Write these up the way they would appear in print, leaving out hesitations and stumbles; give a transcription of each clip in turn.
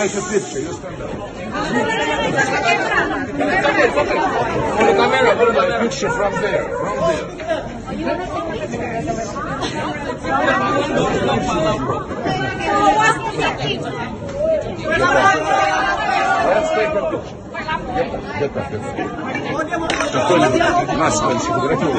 make a picture. You stand up. For the camera, for the picture from there. From there. Let's take a picture. Get that picture. Нас сфотографируют.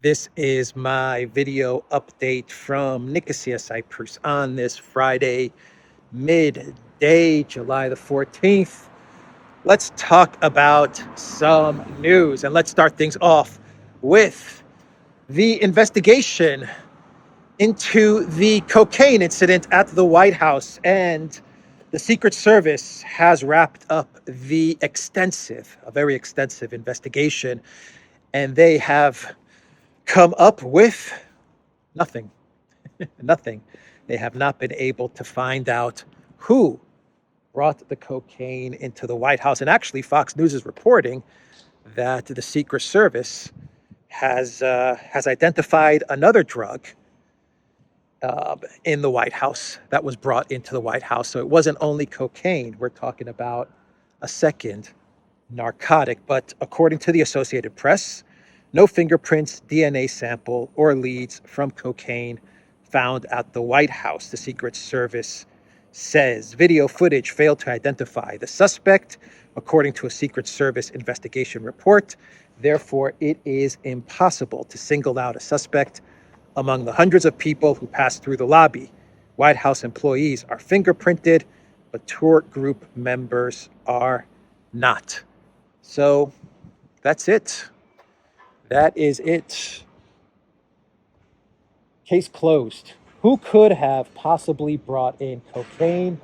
This is my video update from Nicosia, Cyprus on this Friday, midday, July the 14th. Let's talk about some news, and let's start things off with the investigation into the cocaine incident at the White House. And the Secret Service has wrapped up a very extensive investigation, and they have come up with nothing. Nothing. They have not been able to find out who brought the cocaine into the White House. And actually, Fox News is reporting that the Secret Service has identified another drug in the White House that was brought into the White House. So it wasn't only cocaine. We're talking about a second narcotic. But according to the Associated Press, no fingerprints, DNA sample, or leads from cocaine found at the White House. The Secret Service says video footage failed to identify the suspect, according to a Secret Service investigation report. Therefore, it is impossible to single out a suspect among the hundreds of people who passed through the lobby. White House employees are fingerprinted, but tour group members are not. So that's it. That is it. Case closed. Who could have possibly brought in cocaine?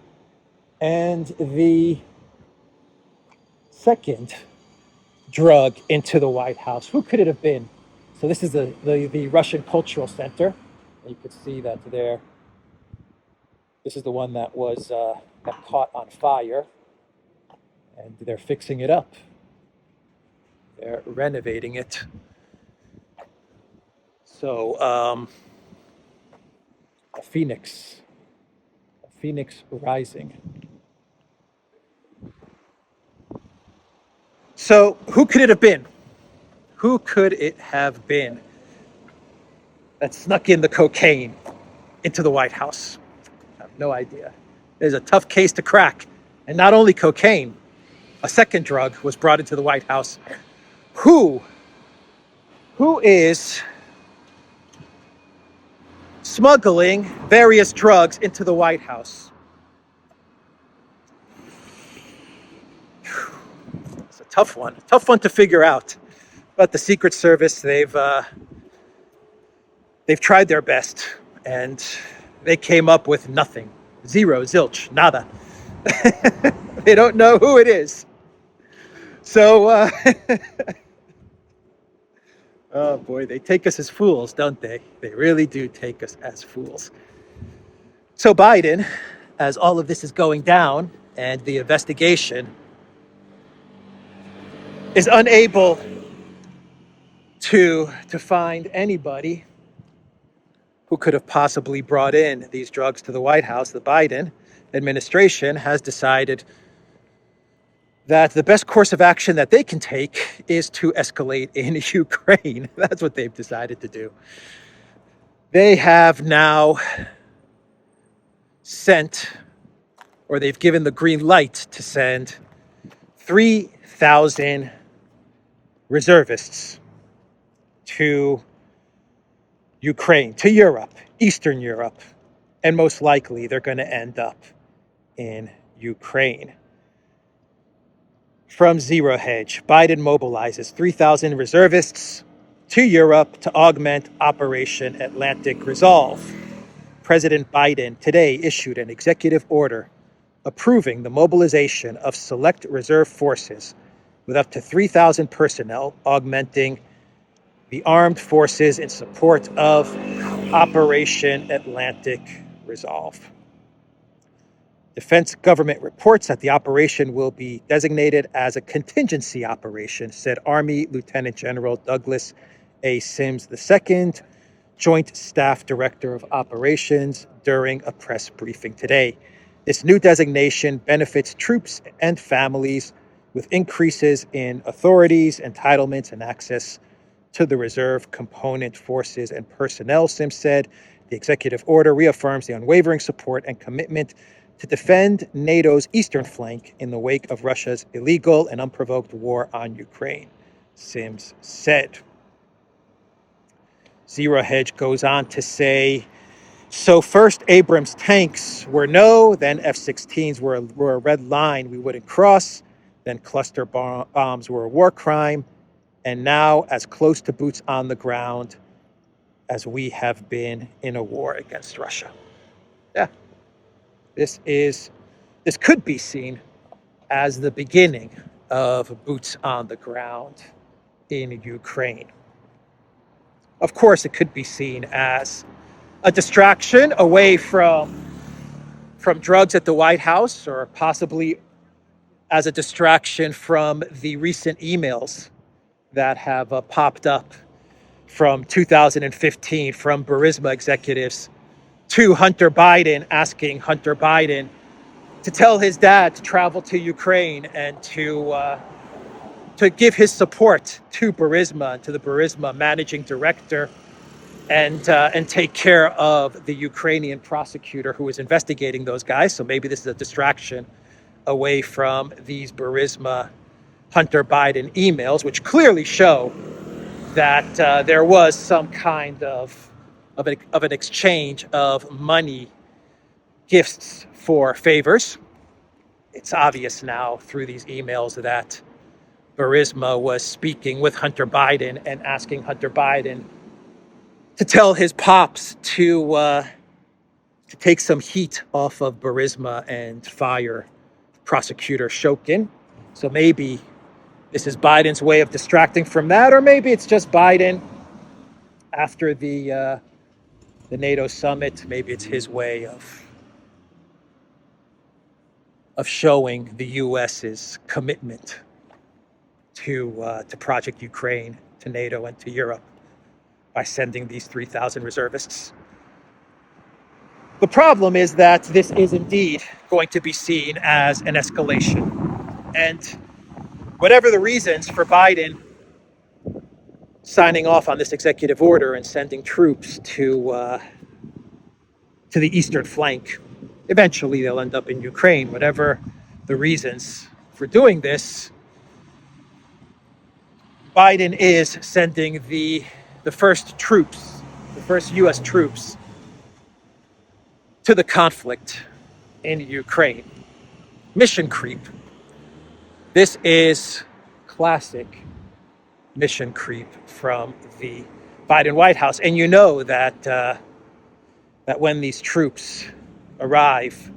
And the second drug into the White House, who could it have been? So this is the Russian Cultural Center. You could see that there. This is the one that was that caught on fire, and they're fixing it up. They're renovating it. So a phoenix rising. So who could it have been? Who could it have been that snuck in the cocaine into the White House? I have no idea. There's a tough case to crack. And not only cocaine, a second drug was brought into the White House. Who is smuggling various drugs into the White House? It's a tough one to figure out. But the Secret Service, they've tried their best, and they came up with nothing. Zero, zilch, nada. They don't know who it is. So, oh boy, they take us as fools, don't they? They really do take us as fools. So Biden, as all of this is going down and the investigation is unable to find anybody who could have possibly brought in these drugs to the White House, the Biden administration has decided that the best course of action that they can take is to escalate in Ukraine. That's what they've decided to do. They have now sent, or they've given the green light to send 3,000 reservists to Ukraine, to Europe, Eastern Europe, and most likely they're going to end up in Ukraine. From Zero Hedge, Biden mobilizes 3,000 reservists to Europe to augment Operation Atlantic Resolve. President Biden today issued an executive order approving the mobilization of select reserve forces with up to 3,000 personnel, augmenting the armed forces in support of Operation Atlantic Resolve. Defense government reports that the operation will be designated as a contingency operation, said Army Lieutenant General Douglas A. Sims II, Joint Staff Director of Operations, during a press briefing today. This new designation benefits troops and families with increases in authorities, entitlements, and access to the reserve component forces and personnel, Sims said. The executive order reaffirms the unwavering support and commitment to defend NATO's eastern flank in the wake of Russia's illegal and unprovoked war on Ukraine, Sims said. Zero Hedge goes on to say, so first Abrams tanks were no, then F-16s were a red line we wouldn't cross, then cluster bombs were a war crime, and now as close to boots on the ground as we have been in a war against Russia. Yeah, this could be seen as the beginning of boots on the ground in Ukraine. Of course, it could be seen as a distraction away from drugs at the White House, or possibly as a distraction from the recent emails that have popped up from 2015 from Burisma executives to Hunter Biden, asking Hunter Biden to tell his dad to travel to Ukraine and to give his support to Burisma and to the Burisma managing director, and take care of the Ukrainian prosecutor who is investigating those guys. So maybe this is a distraction away from these Burisma Hunter Biden emails, which clearly show that there was some kind of an exchange of money, gifts for favors. It's obvious now through these emails that Burisma was speaking with Hunter Biden and asking Hunter Biden to tell his pops to take some heat off of Burisma and fire prosecutor Shokin. So maybe this is Biden's way of distracting from that, or maybe it's just Biden after the NATO summit. Maybe it's his way of showing the U.S.'s commitment to Project Ukraine, to NATO, and to Europe by sending these 3,000 reservists. The problem is that this is indeed going to be seen as an escalation. And whatever the reasons for Biden signing off on this executive order and sending troops to the eastern flank, eventually they'll end up in Ukraine. Whatever the reasons for doing this, Biden is sending the first troops, the first U.S. troops to the conflict in Ukraine. Mission creep. This is classic mission creep from the Biden White House. And you know that that when these troops arrive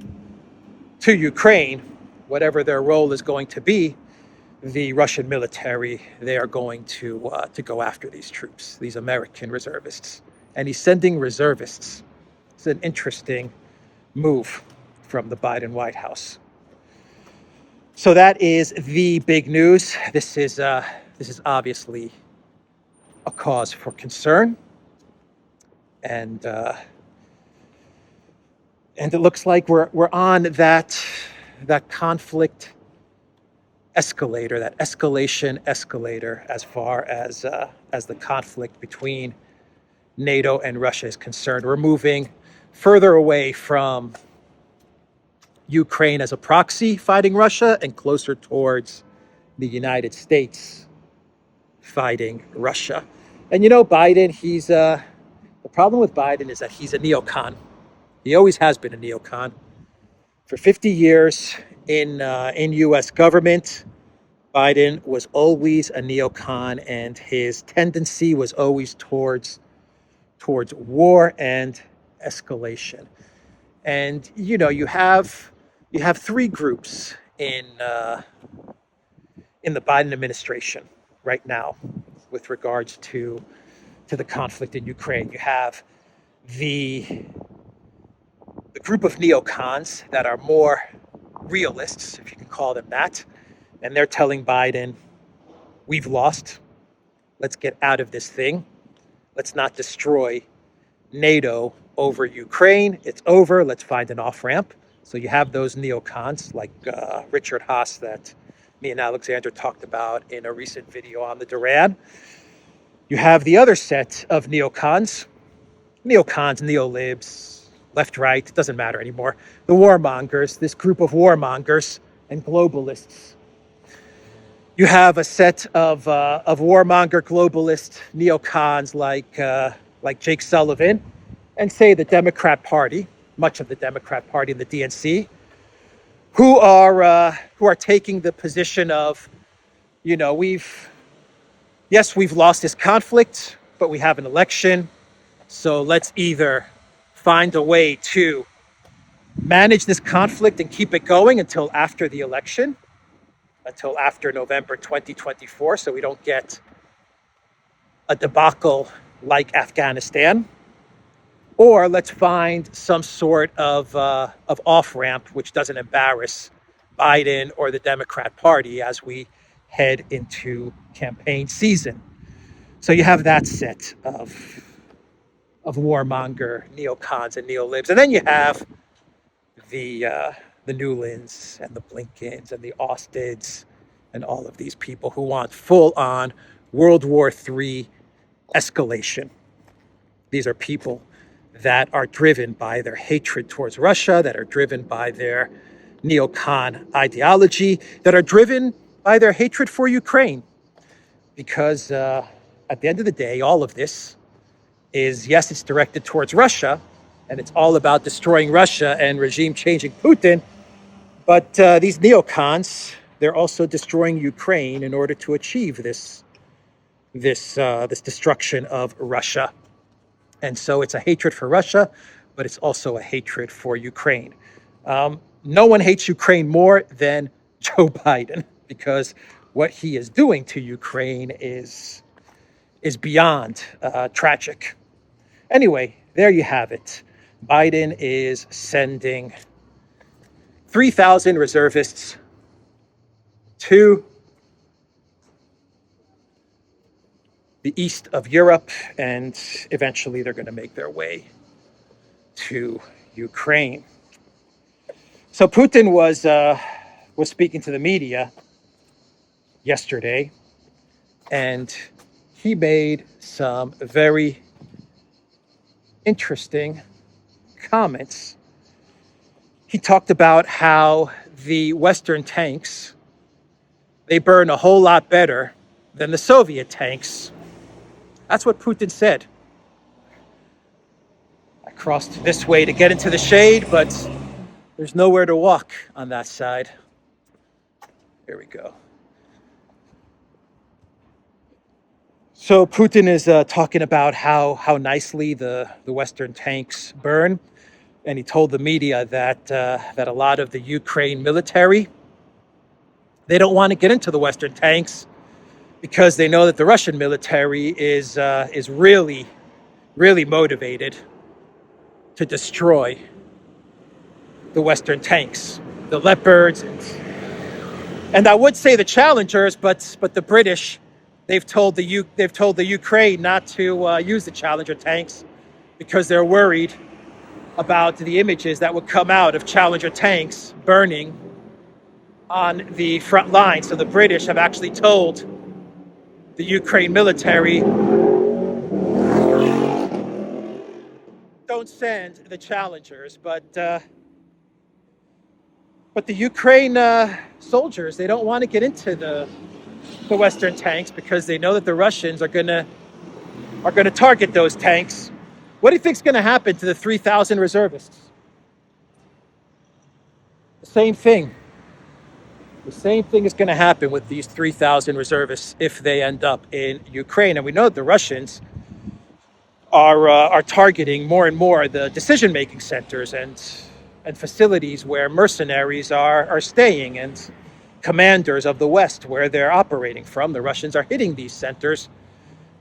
to Ukraine, whatever their role is going to be, the Russian military, they are going to go after these troops, these American reservists. And he's sending reservists. It's an interesting move from the Biden White House. So that is the big news. This is obviously a cause for concern, and it looks like we're on that conflict escalator, that escalation escalator, as far as the conflict between NATO and Russia is concerned. We're moving further away from Ukraine as a proxy fighting Russia and closer towards the United States fighting Russia. And you know, Biden, the problem with Biden is that he's a neocon. He always has been a neocon. For 50 years in U.S. government, Biden was always a neocon, and his tendency was always towards war and escalation. And, you know, you have You have three groups in the Biden administration right now with regards to the conflict in Ukraine. You have the group of neocons that are more realists, if you can call them that, and they're telling Biden, we've lost. Let's get out of this thing. Let's not destroy NATO over Ukraine. It's over. Let's find an off-ramp. So you have those neocons like Richard Haas that me and Alexander talked about in a recent video on the Duran. You have the other set of neocons, neolibs, left, right, it doesn't matter anymore. The warmongers, this group of warmongers and globalists. You have a set of warmonger globalist neocons like Jake Sullivan and say the Democrat Party, much of the Democrat Party and the DNC, who are taking the position of, you know, we've lost this conflict, but we have an election. So let's either find a way to manage this conflict and keep it going until after the election, until after November 2024, so we don't get a debacle like Afghanistan, or let's find some sort of off-ramp which doesn't embarrass Biden or the Democrat Party as we head into campaign season. So you have that set of warmonger neocons and neolibs, and then you have the Newlands and the Blinkens and the Austins and all of these people who want full-on World War III escalation. These are people that are driven by their hatred towards Russia, that are driven by their neocon ideology, that are driven by their hatred for Ukraine. Because at the end of the day, all of this is, yes, it's directed towards Russia, and it's all about destroying Russia and regime-changing Putin. But these neocons, they're also destroying Ukraine in order to achieve this destruction of Russia. And so it's a hatred for Russia, but it's also a hatred for Ukraine. No one hates Ukraine more than Joe Biden, because what he is doing to Ukraine is beyond tragic. Anyway, there you have it. Biden is sending 3,000 reservists to the east of Europe, and eventually they're going to make their way to Ukraine. So Putin was speaking to the media yesterday, and he made some very interesting comments. He talked about how the Western tanks, they burn a whole lot better than the Soviet tanks. That's what Putin said. I crossed this way to get into the shade, but there's nowhere to walk on that side. Here we go. So Putin is talking about how nicely the Western tanks burn. And he told the media that a lot of the Ukraine military, they don't want to get into the Western tanks because they know that the Russian military is really, really motivated to destroy the Western tanks, the Leopards, and I would say the Challengers, but the British, they've told the Ukraine not to use the Challenger tanks because they're worried about the images that would come out of Challenger tanks burning on the front line. So the British have actually told the Ukraine military, don't send the Challengers, but the Ukraine soldiers, they don't want to get into the Western tanks because they know that the Russians are gonna target those tanks. What do you think is going to happen to the 3,000 reservists? The same thing. The same thing is going to happen with these 3,000 reservists if they end up in Ukraine. And we know that the Russians are targeting more and more the decision-making centers. And and facilities where mercenaries are staying, and commanders of the West where they're operating from. The Russians are hitting these centers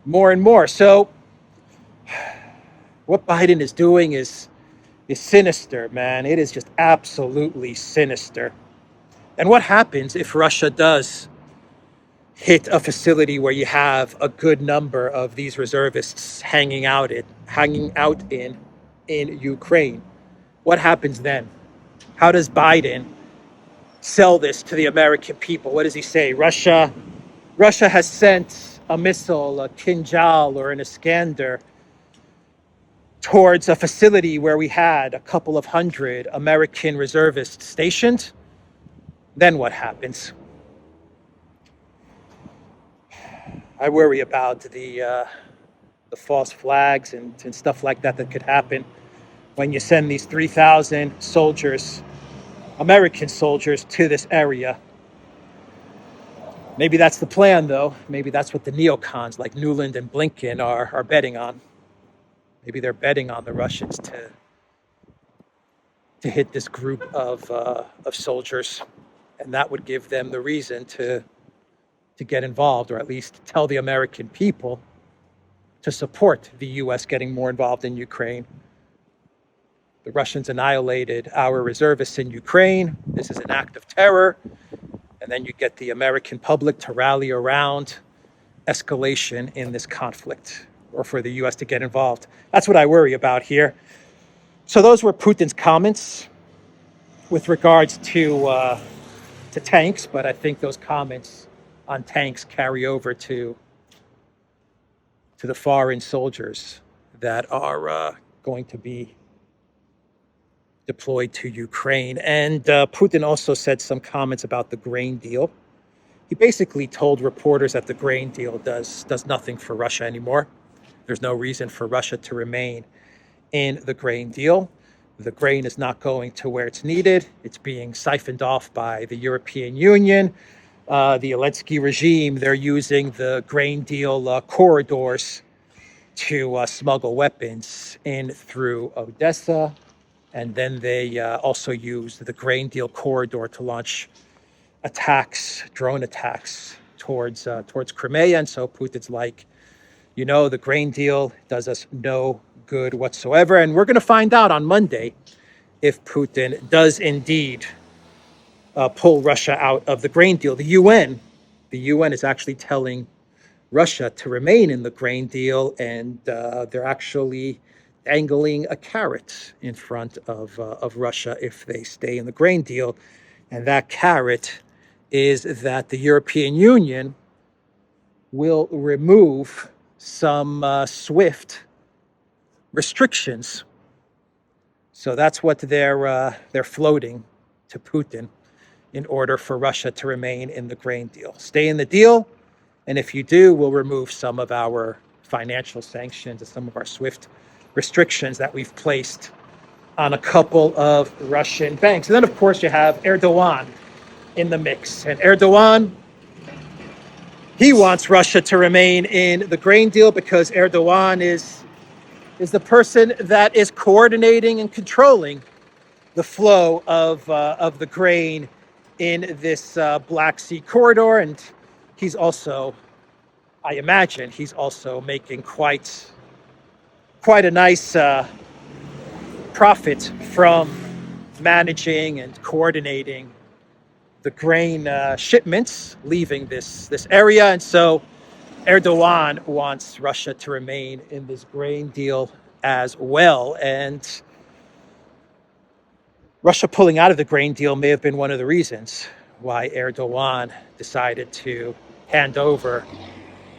more and more. So what Biden is doing is sinister, man. It is just absolutely sinister. And what happens if Russia does hit a facility where you have a good number of these reservists hanging out in Ukraine? What happens then? How does Biden sell this to the American people? What does he say? Russia has sent a missile, a Kinjal or an Iskander, towards a facility where we had a couple of hundred American reservists stationed. Then what happens? I worry about the false flags and stuff like that could happen when you send these 3,000 soldiers, American soldiers, to this area. Maybe that's the plan, though. Maybe that's what the neocons like Nuland and Blinken are betting on. Maybe they're betting on the Russians to hit this group of soldiers, and that would give them the reason to get involved, or at least tell the American people to support the U.S. getting more involved in Ukraine. The Russians annihilated our reservists in Ukraine. This is an act of terror. And then you get the American public to rally around escalation in this conflict, or for the U.S. to get involved. That's what I worry about here. So those were Putin's comments with regards to tanks, but I think those comments on tanks carry over to the foreign soldiers that are going to be deployed to Ukraine. And Putin also said some comments about the grain deal. He basically told reporters that the grain deal does nothing for Russia anymore. There's no reason for Russia to remain in the grain deal. The grain is not going to where it's needed. It's being siphoned off by the European Union. The Zelensky regime, they're using the grain deal corridors to smuggle weapons in through Odessa. And then they also use the grain deal corridor to launch attacks, drone attacks towards Crimea. And so Putin's like, the grain deal does us no good whatsoever. And we're going to find out on Monday if Putin does indeed pull Russia out of the grain deal. The UN is actually telling Russia to remain in the grain deal, and they're actually dangling a carrot in front of Russia if they stay in the grain deal. And that carrot is that the European Union will remove some SWIFT restrictions. So that's what they're floating to Putin in order for Russia to remain in the grain deal. Stay in the deal, and if you do, we'll remove some of our financial sanctions and some of our SWIFT restrictions that we've placed on a couple of Russian banks. And then, of course, you have Erdogan in the mix. And Erdogan, he wants Russia to remain in the grain deal because Erdogan is the person that is coordinating and controlling the flow of the grain in this Black Sea corridor. And he's also, I imagine, he's also making quite a nice profit from managing and coordinating the grain shipments leaving this area. And so Erdogan wants Russia to remain in this grain deal as well. And Russia pulling out of the grain deal may have been one of the reasons why Erdogan decided to hand over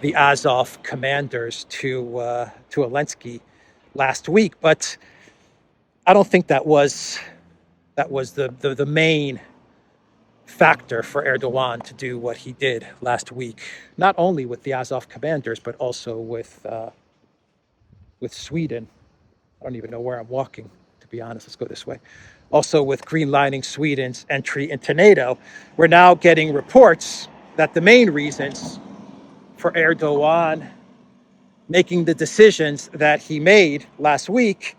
the Azov commanders to Zelensky last week. But I don't think that was the main factor for Erdogan to do what he did last week, not only with the Azov commanders, but also with Sweden. I don't even know where I'm walking, to be honest. Let's go this way. Also with greenlining Sweden's entry into NATO. We're now getting reports that the main reasons for Erdogan making the decisions that he made last week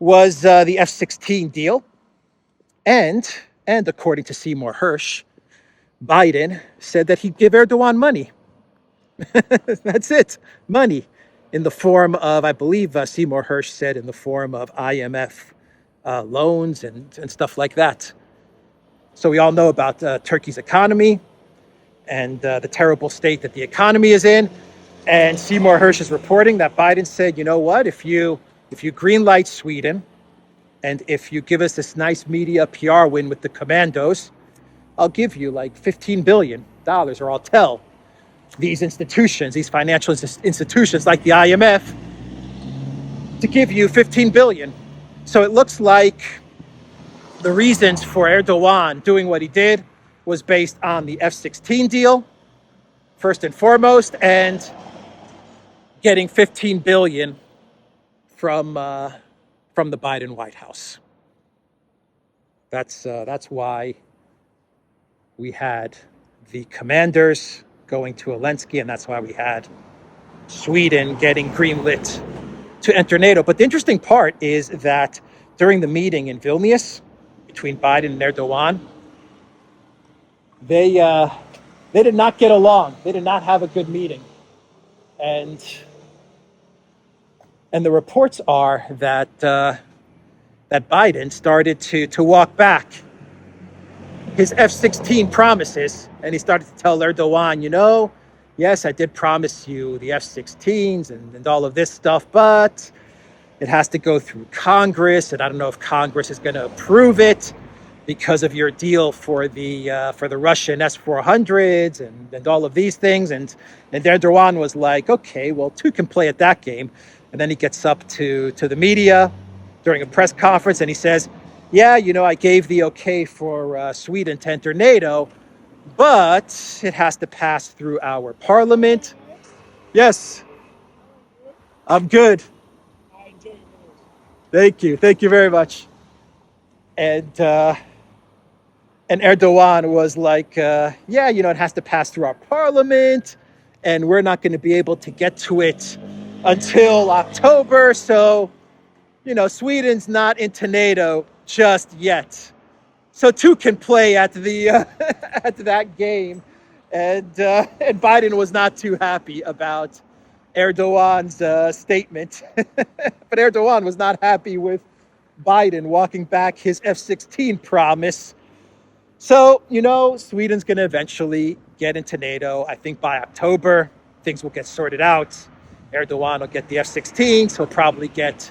was the F-16 deal. And according to Seymour Hersh, Biden said that he'd give Erdogan money. That's it, money, in the form of, I believe Seymour Hersh said, in the form of IMF loans and stuff like that. So we all know about Turkey's economy and the terrible state that the economy is in. And Seymour Hersh is reporting that Biden said, you know what, if you greenlight Sweden, and if you give us this nice media PR win with the commandos, I'll give you like $15 billion, or I'll tell these institutions, these financial institutions like the IMF, to give you $15 billion. So it looks like the reasons for Erdogan doing what he did was based on the F-16 deal, first and foremost, and getting $15 billion from the Biden White House. That's why we had the commanders going to Zelensky, and that's why we had Sweden getting greenlit to enter NATO. But the interesting part is that during the meeting in Vilnius between Biden and Erdogan, they did not get along. They did not have a good meeting, and the reports are that that Biden started to walk back his F-16 promises, and he started to tell Erdogan, you know, yes, I did promise you the F-16s and all of this stuff, but it has to go through Congress, and I don't know if Congress is going to approve it because of your deal for the Russian S-400s and all of these things. And Erdogan was like, okay, well, two can play at that game. And then he gets up to the media during a press conference and he says, yeah, you know, I gave the okay for Sweden to enter NATO, but it has to pass through our parliament. Yes, I'm good. Thank you very much. And Erdogan was like, yeah, you know, it has to pass through our parliament, and we're not going to be able to get to it until October. So, you know, Sweden's not into NATO just yet. So two can play at the at that game, and Biden was not too happy about Erdogan's statement, but Erdogan was not happy with Biden walking back his F-16 promise. So, you know, Sweden's going to eventually get into NATO. I think by October, things will get sorted out. Erdogan will get the F-16s. He'll probably get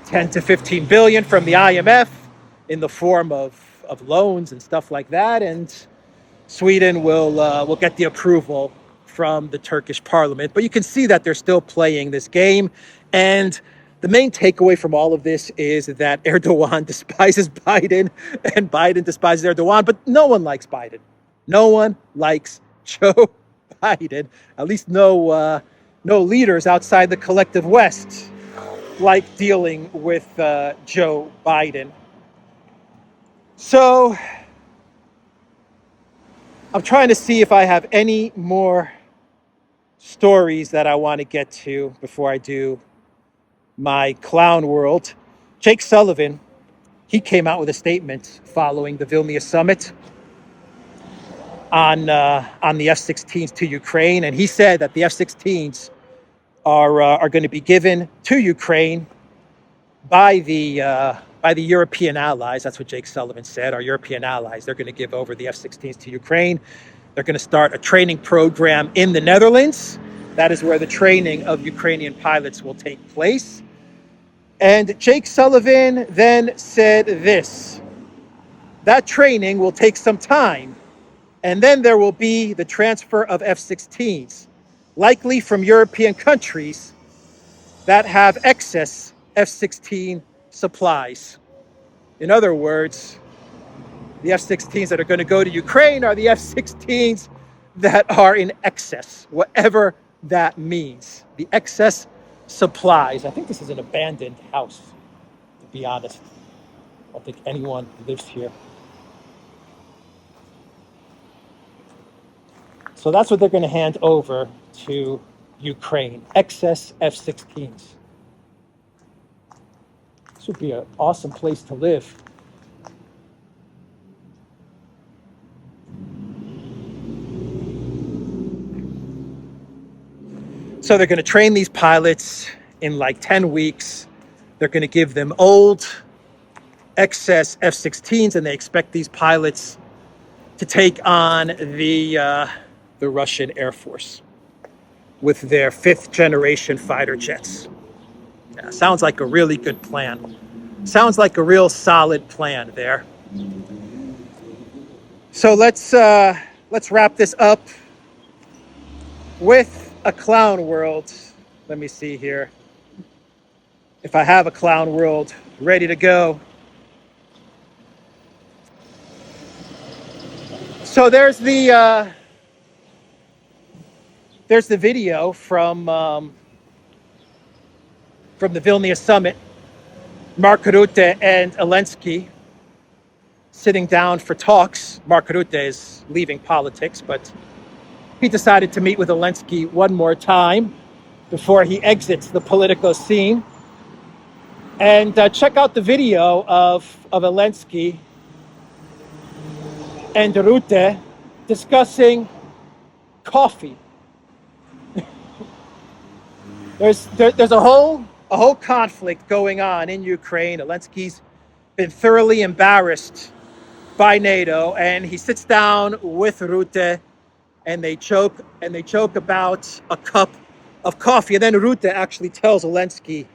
10 to 15 billion from the IMF in the form of loans and stuff like that. And Sweden will get the approval from the Turkish parliament. But you can see that they're still playing this game. And the main takeaway from all of this is that Erdogan despises Biden and Biden despises Erdogan, but no one likes Biden. No one likes Joe Biden. At least no leaders outside the collective West like dealing with Joe Biden. So I'm trying to see if I have any more stories that I want to get to before I do my clown world. Jake Sullivan, he came out with a statement following the Vilnius summit on the F-16s to Ukraine, and he said that the F-16s are going to be given to Ukraine by the European allies. That's what Jake Sullivan said. Our European allies, they're going to give over the F-16s to Ukraine. They're going to start a training program in the Netherlands. That is where the training of Ukrainian pilots will take place. And Jake Sullivan then said this: that training will take some time, and then there will be the transfer of F-16s, likely from European countries that have excess F-16 supplies. In other words, the F-16s that are going to go to Ukraine are the F-16s that are in excess, whatever that means. The excess supplies. I think this is an abandoned house, to be honest. I don't think anyone lives here. So that's what they're going to hand over to Ukraine. Excess F-16s. This would be an awesome place to live. So they're going to train these pilots in like 10 weeks. They're going to give them old excess F-16s, and they expect these pilots to take on the Russian Air Force with their 5th generation fighter jets. Yeah, sounds like a really good plan. Sounds like a real solid plan there. So let's wrap this up with a clown world. Let me see here if I have a clown world ready to go. So there's the video from the Vilnius summit. Mark Rutte and Zelensky sitting down for talks. Mark Rutte is leaving politics, but he decided to meet with Zelensky one more time before he exits the political scene. And check out the video of Zelensky and Rutte discussing coffee. There's a whole conflict going on in Ukraine. Zelensky's been thoroughly embarrassed by NATO, and he sits down with Rutte, and they joke about a cup of coffee. And then Rutte actually tells Zelensky,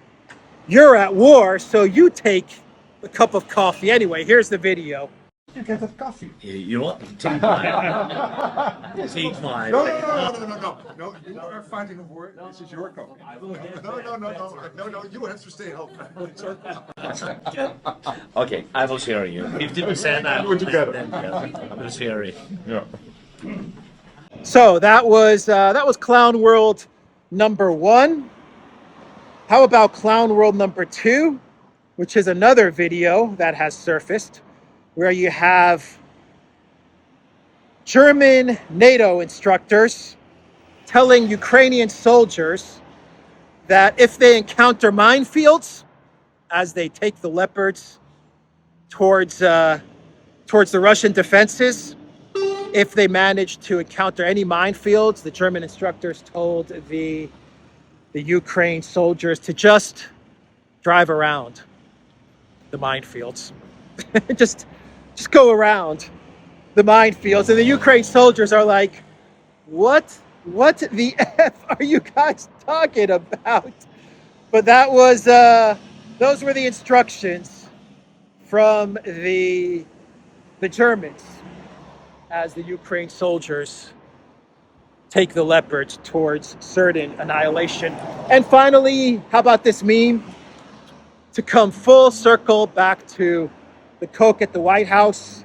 "You're at war, so you take the cup of coffee." Anyway, here's the video. You get that coffee. You want? Take mine. Take mine. No. No, you are fighting a war. This is your coffee. No. You have to stay home. Okay, I will share you. 50%. I Do it together. Then, yes, I will share it. Yeah. So that was Clown World number 1. How about Clown World number 2, which is another video that has surfaced, where you have German NATO instructors telling Ukrainian soldiers that if they encounter minefields as they take the Leopards towards the Russian defenses, if they manage to encounter any minefields, the German instructors told the Ukraine soldiers to just drive around the minefields. just go around the minefields. And the Ukraine soldiers are like, what the F are you guys talking about? But that was those were the instructions from the Germans as the Ukraine soldiers take the Leopards towards certain annihilation. And finally, how about this meme? To come full circle back to the Coke at the White House,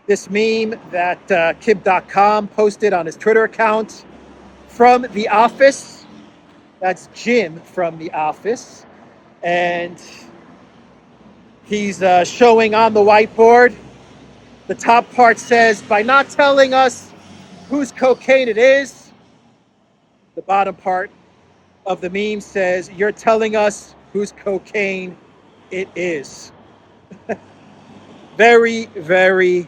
this meme that Kib.com posted on his Twitter account from The Office. That's Jim from The Office. And he's showing on the whiteboard. The top part says, "By not telling us whose cocaine it is." The bottom part of the meme says, "You're telling us whose cocaine it is." Very, very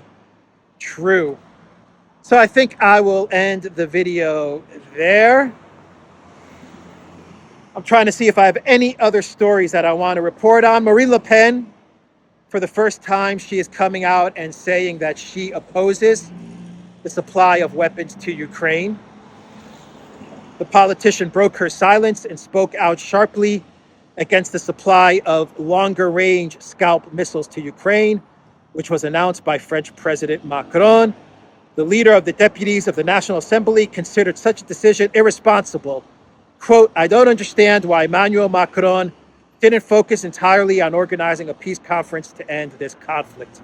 true. So I think I will end the video there. I'm trying to see if I have any other stories that I want to report on. Marine Le Pen, for the first time, she is coming out and saying that she opposes the supply of weapons to Ukraine. The politician broke her silence and spoke out sharply against the supply of longer-range Scalp missiles to Ukraine, which was announced by French President Macron. The leader of the deputies of the National Assembly considered such a decision irresponsible. Quote, "I don't understand why Emmanuel Macron didn't focus entirely on organizing a peace conference to end this conflict,"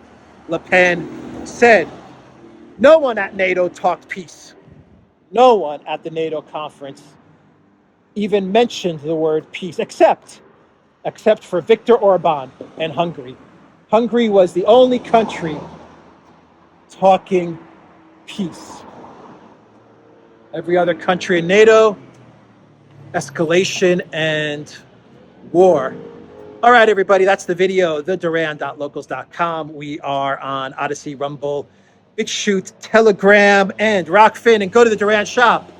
Le Pen said. No one at NATO talked peace. No one at the NATO conference even mentioned the word peace, except for Viktor Orban and Hungary. Hungary was the only country talking peace. Every other country in NATO, escalation and war. All right, everybody, that's the video, theduran.locals.com. We are on Odyssey, Rumble, BitChute, Telegram, and Rockfin. And go to the Duran shop.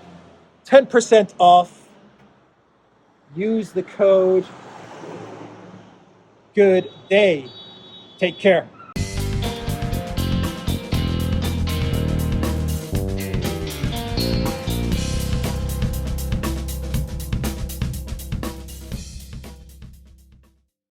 10% off use the code. Good day. Take care.